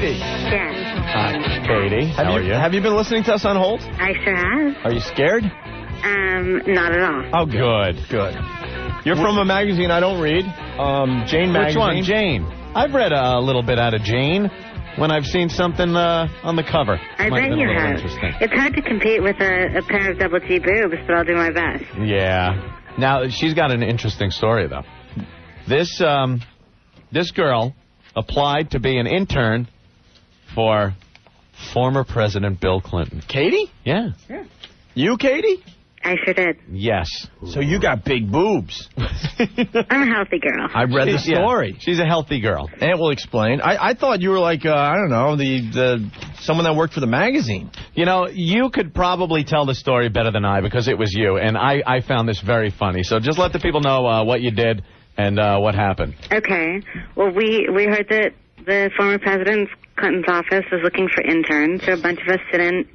Katie. Yes. Hi, Katie. How are you? Have you been listening to us on hold? I sure have. Are you scared? Not at all. Oh, good. You're from a magazine I don't read, Jane magazine. Which one? Jane. I've read a little bit out of Jane when I've seen something on the cover. I bet you have. It's hard to compete with a pair of double G boobs, but I'll do my best. Yeah. Now, she's got an interesting story, though. This girl applied to be an intern for former President Bill Clinton. Katie? Yeah. You, Katie? I sure did. Yes. So you got big boobs. I'm a healthy girl. I read the story. Yeah, she's a healthy girl. Aunt will explain. I thought you were like, I don't know, the someone that worked for the magazine. You know, you could probably tell the story better than I because it was you, and I found this very funny. So just let the people know what you did and what happened. Okay. Well, we heard that the former President Clinton's office was looking for interns, so a bunch of us sent in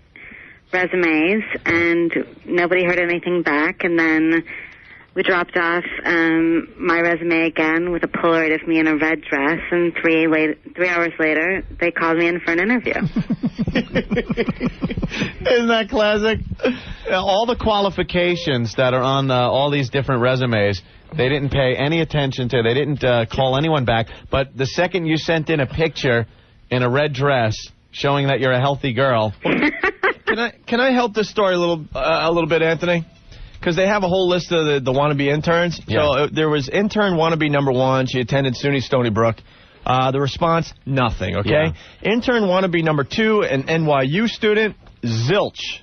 resumes, and nobody heard anything back, and then we dropped off my resume again with a Polaroid of me in a red dress, and 3 hours later, they called me in for an interview. Isn't that classic? All the qualifications that are on all these different resumes, they didn't pay any attention to. They didn't call anyone back, but the second you sent in a picture in a red dress showing that you're a healthy girl... Can I help this story a little bit, Anthony? Because they have a whole list of the wannabe interns. Yeah. So there was intern wannabe number 1. She attended SUNY Stony Brook. The response, nothing, okay? Yeah. Intern wannabe number 2, an NYU student, zilch.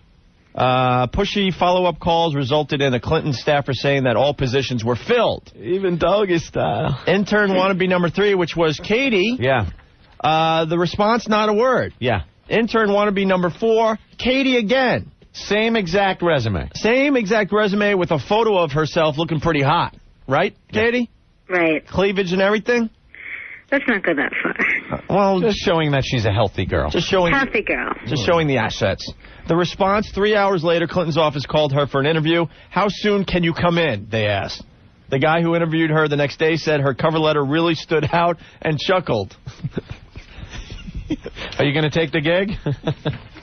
Pushy follow-up calls resulted in a Clinton staffer saying that all positions were filled. Even doggy style. Intern wannabe number 3, which was Katie. Yeah. The response, not a word. Yeah. Intern wannabe number 4, Katie again. Same exact resume. Same exact resume with a photo of herself looking pretty hot. Right, Katie? Right. Cleavage and everything? Let's not go that far. Well, just showing that she's a healthy girl. Healthy girl. Just showing the assets. The response, 3 hours later, Clinton's office called her for an interview. How soon can you come in, they asked. The guy who interviewed her the next day said her cover letter really stood out and chuckled. Are you going to take the gig?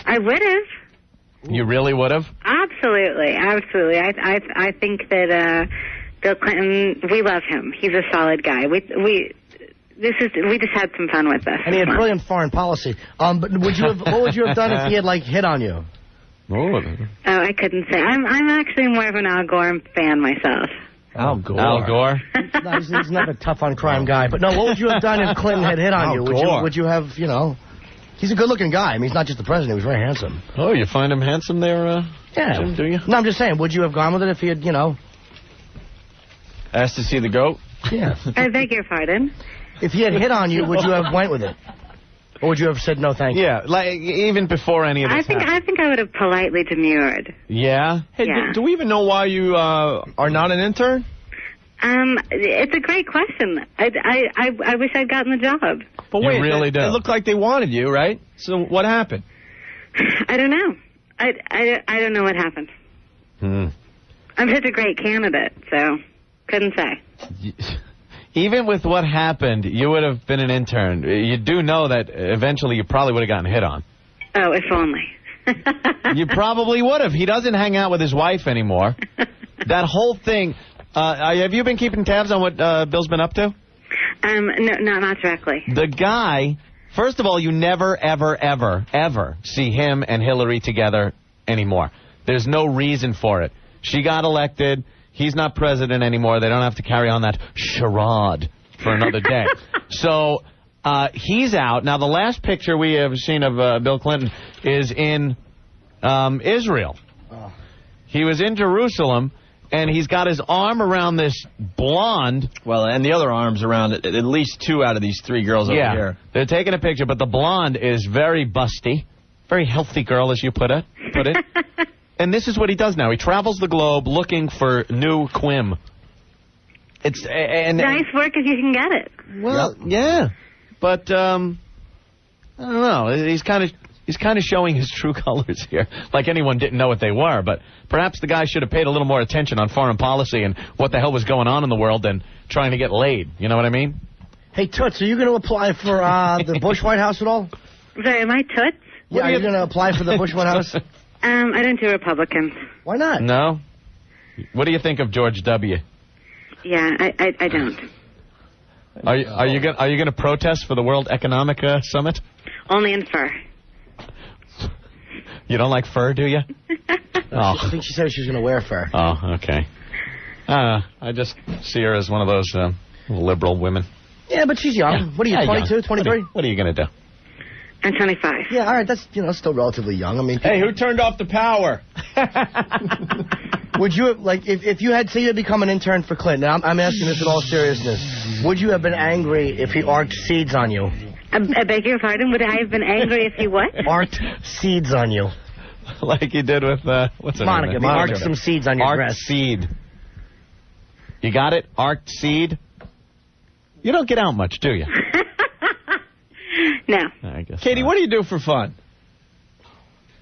I would have. You really would have? Absolutely. I think that Bill Clinton, we love him. He's a solid guy. We just had some fun with this. And he had brilliant foreign policy. But what would you have done if he had hit on you? Oh, I couldn't say. I'm actually more of an Al Gore fan myself. Al Gore. Al Gore? No, he's not a tough on crime guy. But no, what would you have done if Clinton had hit on you? Would you have, he's a good-looking guy. I mean, he's not just the president. He was very handsome. Oh, you find him handsome there, yeah. Jim, do you? No, I'm just saying, would you have gone with it if he had, Asked to see the goat? Yeah. I beg your pardon? If he had hit on you, would you have went with it? Or would you have said no thank you? Yeah, like even before any of this happened. I think I would have politely demurred. Yeah? Hey, yeah. Do we even know why you are not an intern? It's a great question. I wish I'd gotten the job. But wait, you really do. It looked like they wanted you, right? So what happened? I don't know. I don't know what happened. I'm such a great candidate, so couldn't say. Even with what happened, you would have been an intern. You do know that eventually you probably would have gotten hit on. Oh, if only. You probably would have. He doesn't hang out with his wife anymore. That whole thing... have you been keeping tabs on what Bill's been up to? No, not directly. The guy, first of all, you never, ever, ever, ever see him and Hillary together anymore. There's no reason for it. She got elected. He's not president anymore. They don't have to carry on that charade for another day. So he's out. Now, the last picture we have seen of Bill Clinton is in Israel. He was in Jerusalem. And he's got his arm around this blonde. Well, and the other arms around at least 2 out of these 3 girls over here. They're taking a picture, but the blonde is very busty. Very healthy girl, as you put it. And this is what he does now. He travels the globe looking for new quim. It's nice work if you can get it. Well, yeah. But, I don't know. He's kind of showing his true colors here, like anyone didn't know what they were. But perhaps the guy should have paid a little more attention on foreign policy and what the hell was going on in the world than trying to get laid. You know what I mean? Hey, Toots, are you going to apply for the Bush White House at all? Sorry, am I toots? Yeah, are you going to apply for the Bush White House? I don't do Republicans. Why not? No? What do you think of George W.? Yeah, I don't. Are you going to protest for the World Economic Summit? Only in fur. You don't like fur, do you? I think she said she was going to wear fur. Oh, okay. I just see her as one of those liberal women. Yeah, but she's young. Yeah. What are you, 22, 23? What are you going to do? I'm 25. Yeah, all right, that's, still relatively young. I mean, Hey, who turned off the power? would you have, like, if you had, say you had become an intern for Clinton, and I'm asking this in all seriousness, would you have been angry if he arced seeds on you? I beg your pardon? Would I have been angry if he what? Arced seeds on you. Like he did with, what's her Monica. name? He arced some seeds on your Arced dress. seed. You got it? Arced seed? You don't get out much, do you? No. I guess Katie, not. what do you do for fun?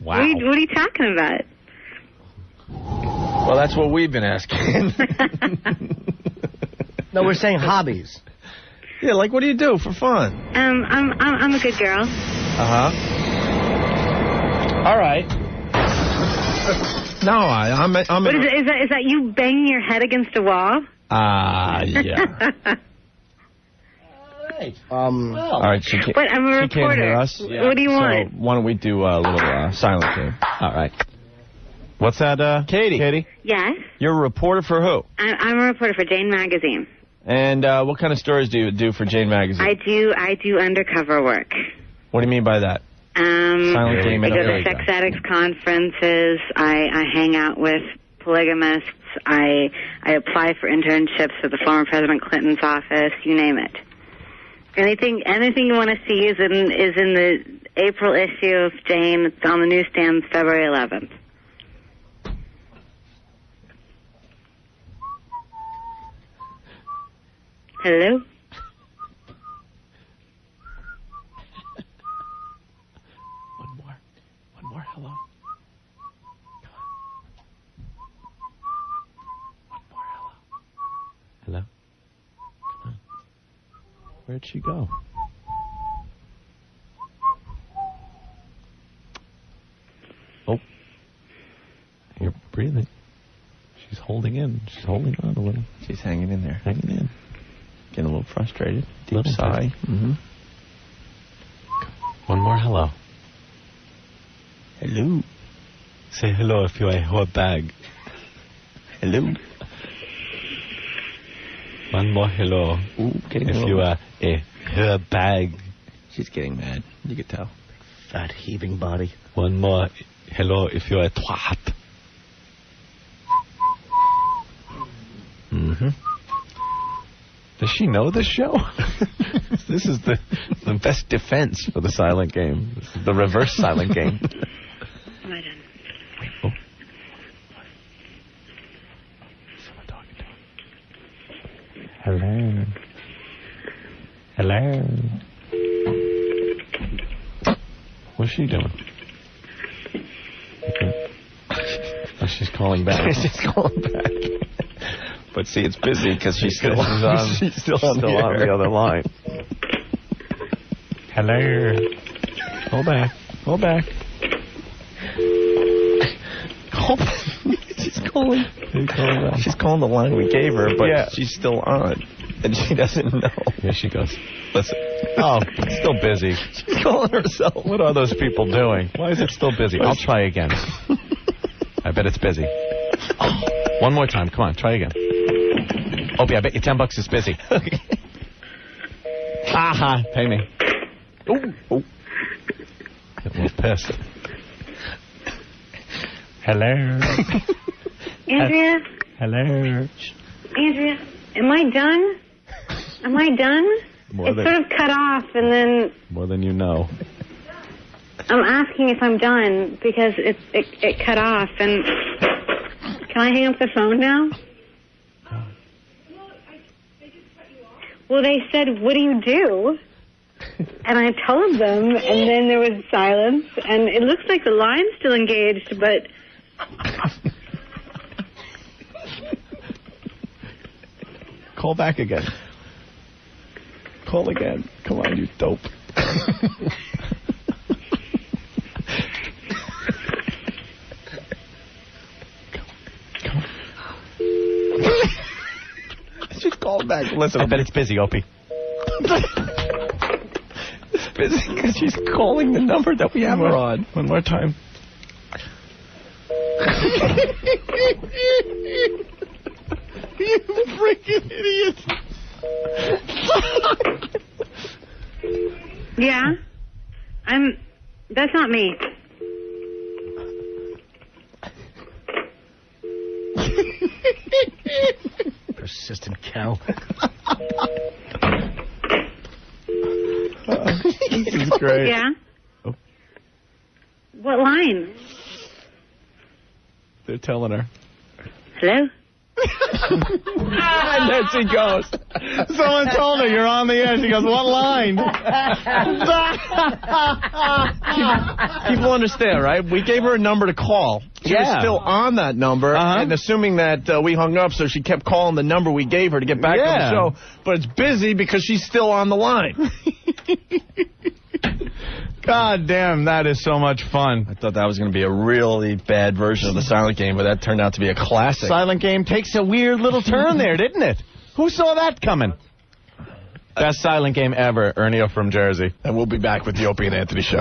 Wow. What are you talking about? Well, that's what we've been asking. No, we're saying hobbies. Yeah, like what do you do for fun? I'm a good girl. Uh-huh. All right. No, I'm What is it? Is that you banging your head against a wall? yeah. All right, she can't, But I'm a she can't reporter. hear us. What do you want? So why don't we do a little silent game? All right. What's that, Katie, Yes. you're a reporter for who? I'm a reporter for Jane Magazine. And what kind of stories do you do for Jane Magazine? I do undercover work. What do you mean by that? Silent game. I go There to we sex addicts conferences. I hang out with polygamists. I apply for internships at the former President Clinton's office. You name it. Anything you want to see is in the April issue of Jane. It's on the newsstands February 11th. Hello? One more hello. Come on. One more hello. Hello? Come on. Where'd she go? Oh. You're breathing. She's holding in. She's holding on a little. She's hanging in there. Hanging in. Getting a little frustrated. Deep Little sigh. Mm-hmm. One more hello. Hello. Say hello if you're a hot bag. Hello. One more hello. Ooh, getting If a you little... are a her bag. She's getting mad. You could tell. Fat heaving body. One more hello if you're a twat. Mm-hmm. Does she know this show? This is the best defense for the silent game. This is the reverse silent game. Am I done? Oh. Someone talking to him. Hello. Hello. What's she doing? Okay. Oh, she's calling back. She's calling back. But see, it's busy because she's still on. She's still on the other line. Hello. Hold back. Hold back. She's calling. She's calling the line we gave her, but she's still on, and she doesn't know. Here she goes. Listen. Oh, it's still busy. She's calling herself. What are those people doing? Why is it still busy? I'll try again. I bet it's busy. Oh, one more time. Come on, try again. Opie, I bet you $10 is busy. Okay. Ha! Pay me. Oh. Get a little pissed. Hello. Andrea? Hello. Andrea, am I done? Am I done? It's sort of cut off, and then More than you know. I'm asking if I'm done because it cut off. And can I hang up the phone now? Well, they said, "What do you do?" And I told them, and then there was silence, and it looks like the line's still engaged, but. Call back again. Call again. Come on, you dope. call back. Listen, I bet it's busy, Opie. It's busy because she's calling the number that we have her on. One more time. You freaking idiot. Yeah? That's not me. Persistent cow. This is great. Yeah? Oh. What line? They're telling her. Hello? And there she goes. Someone told her you're on the air. She goes, what line? People understand, right? We gave her a number to call. She was still on that number, and assuming that we hung up, so she kept calling the number we gave her to get back on the show. But it's busy because she's still on the line. God damn, that is so much fun. I thought that was going to be a really bad version of the Silent Game, but that turned out to be a classic. Silent Game takes a weird little turn there, didn't it? Who saw that coming? Best Silent Game ever, Ernio from Jersey. And we'll be back with the Opie and Anthony Show.